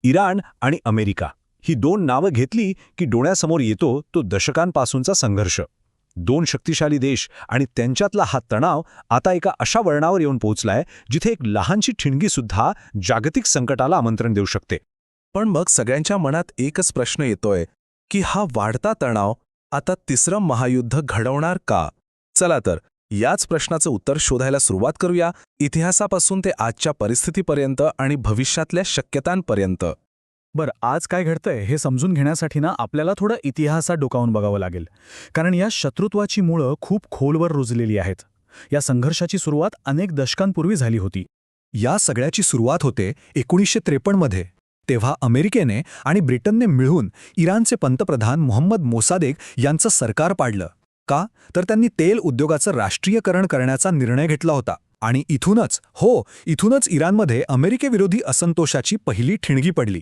Iran आणि America ही दोन नावं घेतली की डोळ्यासमोर येतो तो दशकांपासूनचा संघर्ष. दोन शक्तिशाली देश आणि त्यांच्यातला हा तणाव आता एका अशा वळणावर येऊन पोहोचलाय जिथे एक लहानशी ठिणगीसुद्धा जागतिक संकटाला आमंत्रण देऊ शकते. पण मग सगळ्यांच्या मनात एकच प्रश्न येतोय की हा वाढता तणाव आता तिसरं महायुद्ध घडवणार का? चला तर याच प्रश्नाचं उत्तर शोधायला सुरुवात करूया, इतिहासापासून ते आजच्या परिस्थितीपर्यंत आणि भविष्यातल्या शक्यतांपर्यंत. बरं, आज काय घडतंय हे समजून घेण्यासाठी आपल्याला थोडं इतिहासात डोकावून बघावं लागेल. कारण या शत्रुत्वाची मुळं खूप खोलवर रुजलेली आहेत. या संघर्षाची सुरुवात अनेक दशकांपूर्वी झाली होती. या सगळ्याची सुरुवात होते 1953 मध्ये. तेव्हा अमेरिकेने आणि ब्रिटनने मिळून इराणचे पंतप्रधान मोहम्मद मोसादेक यांचं सरकार पाडलं. का? तर त्यांनी तेल उद्योगाचं राष्ट्रीयकरण करण्याचा निर्णय घेतला होता. आणि इथूनच इराणमध्ये अमेरिकेविरोधी असंतोषाची पहिली ठिणगी पडली.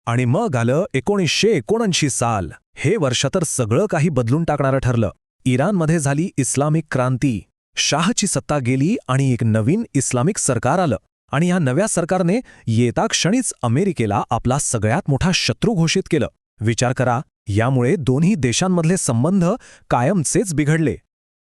आणि मग आलं 1979 साल. हे वर्ष तर सगळं काही बदलून टाकणारं ठरलं. इराणमध्ये झाली इस्लामिक क्रांती. शाहची सत्ता गेली आणि एक नवीन इस्लामिक सरकार आलं. आणि या नव्या सरकारने येता क्षणीच अमेरिकेला आपला सगळ्यात मोठा शत्रू घोषित केलं. विचार करा, यामुळे दोन्ही देशांमधले संबंध कायमचेच बिघडले.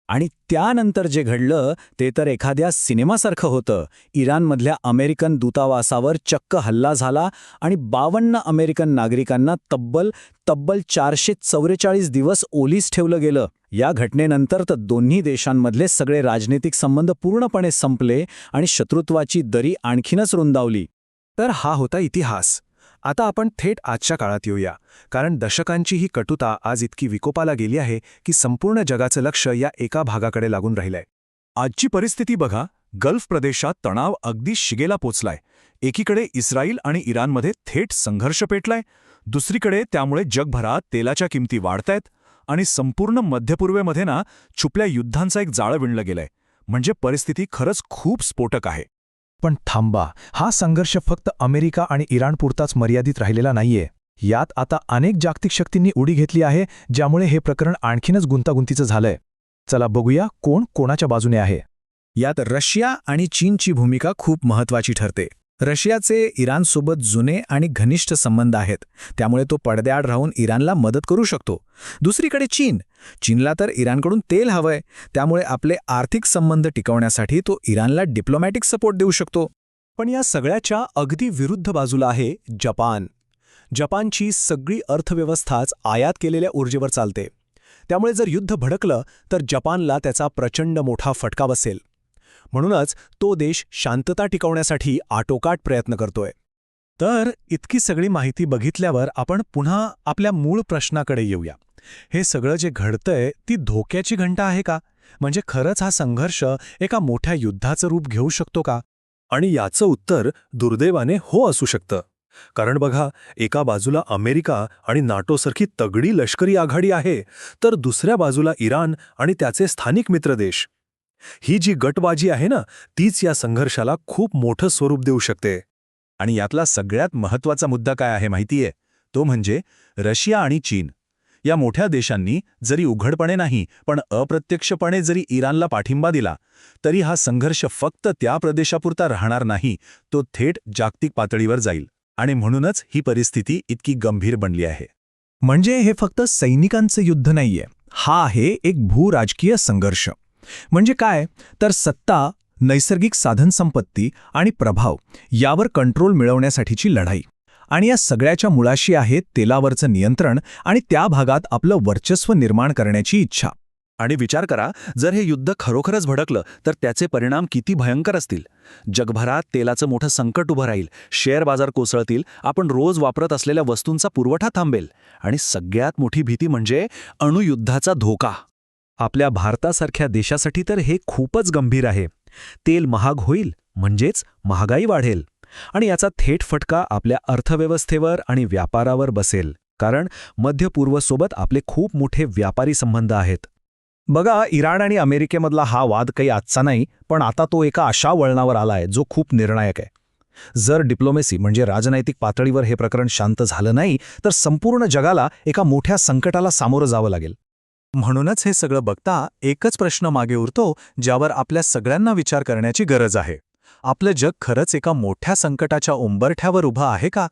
आणि त्यानंतर जे घडलं ते तर एखाद्या सिनेमासारखं होतं. इराणमधल्या अमेरिकन दूतावासावर चक्क हल्ला झाला आणि 52 अमेरिकन नागरिकांना तब्बल 444 दिवस ओलीस ठेवलं गेलं. या घटनेनंतर तर दोन्ही देशांमधले सगळे राजनैतिक संबंध पूर्णपणे संपले आणि शत्रुत्वाची दरी आणखीनच रुंदावली. तर हा होता इतिहास. आता आपण थेट आजच्या काळात येऊया, कारण दशकांची ही कटुता आज इतकी विकोपाला गेली आहे की संपूर्ण जगाचं लक्ष या एका भागाकडे लागून राहिलंय. आजची परिस्थिती बघा. गल्फ प्रदेशात तणाव अगदी शिगेला पोचलाय. एकीकडे इस्रायल आणि इराणमध्ये थेट संघर्ष पेटलाय, दुसरीकडे त्यामुळे जगभरात तेलाच्या किमती वाढतायत आणि संपूर्ण मध्यपूर्वेमध्ये छुपल्या युद्धांचा एक जाळं विणलं गेलंय. म्हणजे परिस्थिती खरंच खूप स्फोटक आहे. पण थांबा, हा संघर्ष फक्त अमेरिका आणि इराणपुरताच मर्यादित राहिलेला नाहीये. यात आता अनेक जागतिक शक्तींनी उडी घेतली आहे, ज्यामुळे हे प्रकरण आणखीनच गुंतागुंतीचं झालंय. चला बघूया कोण कोणाच्या बाजूने आहे. यात रशिया आणि चीनची भूमिका खूप महत्त्वाची ठरते. रशियाचे इराणसोबत जुने आणि घनिष्ठ संबंध आहेत, त्यामुळे तो पडद्याआड राहून इराणला मदत करू शकतो. दुसरीकडे चीनला तर इराणकडून तेल हवंय, त्यामुळे आपले आर्थिक संबंध टिकवण्यासाठी तो इराणला डिप्लोमॅटिक सपोर्ट देऊ शकतो. पण या सगळ्याच्या अगदी विरुद्ध बाजूला आहे जपान. जपानची सगळी अर्थव्यवस्थाच आयात केलेल्या ऊर्जेवर चालते. त्यामुळे जर युद्ध भडकलं तर जपानला त्याचा प्रचंड मोठा फटका बसेल. म्हणूनच तो देश शांतता टिकवण्यासाठी आटोकाट प्रयत्न करतोय. तर इतकी सगळी माहिती बघितल्यावर आपण पुन्हा आपल्या मूळ प्रश्नाकडे येऊया. हे सगळं जे घडतंय ती धोक्याची घंटा आहे का? म्हणजे खरंच हा संघर्ष एका मोठ्या युद्धाचं रूप घेऊ शकतो का? आणि याचं उत्तर दुर्दैवाने हो असू शकतं. कारण बघा, एका बाजूला अमेरिका आणि नाटोसारखी तगडी लष्करी आघाडी आहे, तर दुसऱ्या बाजूला इराण आणि त्याचे स्थानिक मित्रदेश. ही जी गटबाजी आहे तीच या संघर्षाला खूप मोठं स्वरूप देऊ शकते. आणि यातला सगळ्यात महत्त्वाचा मुद्दा काय आहे माहितीये? तो म्हणजे रशिया आणि चीन या मोठ्या देशांनी जरी उघडपणे नाही पण अप्रत्यक्षपणे जरी इराणला पाठिंबा दिला तरी हा संघर्ष फक्त त्या प्रदेशापुरता राहणार नाही, तो थेट जागतिक पातळीवर जाईल. आणि म्हणूनच ही परिस्थिती इतकी गंभीर बनली आहे. म्हणजे हे फक्त सैनिकांचं युद्ध नाहीये, हा आहे एक भूराजकीय संघर्ष. म्हणजे काय तर सत्ता, नैसर्गिक साधनसंपत्ती आणि प्रभाव यावर कंट्रोल मिळवण्यासाठीची लढाई. आणि या सगळ्याच्या मुळाशी आहे तेलावरचं नियंत्रण आणि त्या भागात आपलं वर्चस्व निर्माण करण्याची इच्छा. आणि विचार करा, जर हे युद्ध खरोखरच भडकलं तर त्याचे परिणाम किती भयंकर असतील. जगभरात तेलाचं मोठं संकट उभं राहील, शेअर बाजार कोसळतील, आपण रोज वापरत असलेल्या वस्तूंचा पुरवठा थांबेल आणि सगळ्यात मोठी भीती म्हणजे अणुयुद्धाचा धोका. आपल्या भारतासारख्या देशासाठी तर हे खूपच गंभीर आहे. तेल महाग होईल म्हणजेच महागाई वाढेल आणि याचा थेट फटका आपल्या अर्थव्यवस्थेवर आणि व्यापारावर बसेल. कारण मध्य पूर्वसोबत आपले खूप मोठे व्यापारी संबंध आहेत. बघा, इराण आणि अमेरिकेमधला हा वाद काही आजचा नाही, पण आता तो एका अशा वळणावर आलाय जो खूप निर्णायक आहे. जर डिप्लोमेसी म्हणजे राजनैतिक पातळीवर हे प्रकरण शांत झालं नाही तर संपूर्ण जगाला एका मोठ्या संकटाला सामोरं जावं लागेल. म्हणूनच हे सगळं बघता एकच प्रश्न मागे उरतो, ज्यावर आपल्या सगळ्यांना विचार करण्याची गरज आहे. आपलं जग खरंच एका मोठ्या संकटाच्या उंबरठ्यावर उभं आहे का?